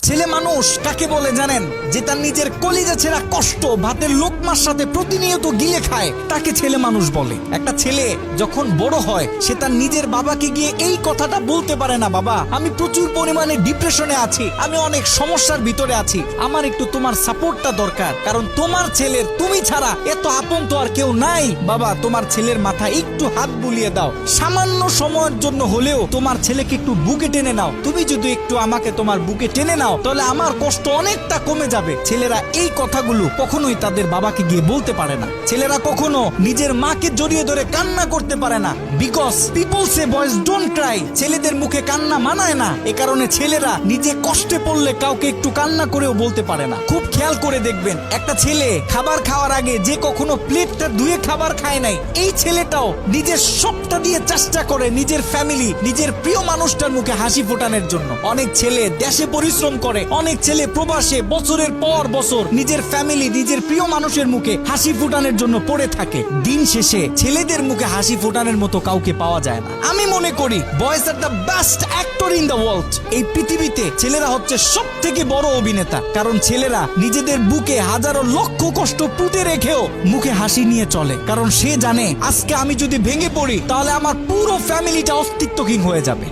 ছেলে মানুষ কাকে বলে জানেন? যে তার নিজের কলিজা ছেঁড়া কষ্ট ভাতের লোকমার সাথে প্রতিনিয়ত গিলে খায়, তাকে ছেলে মানুষ বলে। একটা ছেলে যখন বড় হয় সে তার নিজের বাবাকে গিয়ে এই কথাটা বলতে পারে না, বাবা আমি প্রচুর পরিমাণে ডিপ্রেশনে আছি, আমি অনেক সমস্যার ভিতরে আছি, আমার একটু তোমার সাপোর্টটা দরকার, কারণ তোমার ছেলের তুমি ছাড়া এত আপন তো আর কেউ নাই। বাবা তোমার ছেলের মাথায় একটু হাত বুলিয়ে দাও, সামান্য সময়ের জন্য হলেও তোমার ছেলেকে একটু বুকে টেনে নাও। তুমি যদি একটু আমাকে তোমার বুকে টেনে নাও তাহলে আমার কষ্ট অনেকটা কমে যাবে। ছেলেরা এই কথাগুলো কখনোই তাদের বাবাকে গিয়ে বলতে পারে না। ছেলেরা কখনো নিজের মাকে জড়িয়ে ধরে কান্না করতে পারে না, because people say boys don't Cry. ছেলেদের মুখে কান্না মানায় না, এ কারণে ছেলেরা নিজে কষ্টে পড়লে কাউকে একটু কান্না করেও বলতে পারে না। খুব খেয়াল করে দেখবেন, একটা ছেলে খাবার খাওয়ার আগে যে কখনো প্লেটটা ধুয়ে খাবার খায় নাই, এই ছেলেটাও নিজের সবটা দিয়ে চেষ্টা করে নিজের ফ্যামিলি, নিজের প্রিয় মানুষটার মুখে হাসি ফোটানোর জন্য। অনেক ছেলে দেশে পরিশ্রম করে, অনেক ছেলে প্রবাসে বছরের পর বছর নিজের ফ্যামিলি, নিজের প্রিয় মানুষের মুখে হাসি ফোটানোর জন্য পড়ে থাকে। দিন শেষে ছেলেদের মুখে হাসি ফোটানোর মতো কাউকে পাওয়া যায় না। আমি মনে করি boys are the best actor in the world. এই পৃথিবীতে ছেলেরা হচ্ছে সব থেকে বড় অভিনেতা, কারণ ছেলেরা নিজেদের বুকে হাজারো লক্ষ কষ্ট পুঁতে রেখেও মুখে হাসি নিয়ে চলে, কারণ সে জানে আজকে আমি যদি ভেঙে পড়ি তাহলে আমার পুরো ফ্যামিলিটা অস্তিত্বহীন হয়ে যাবে।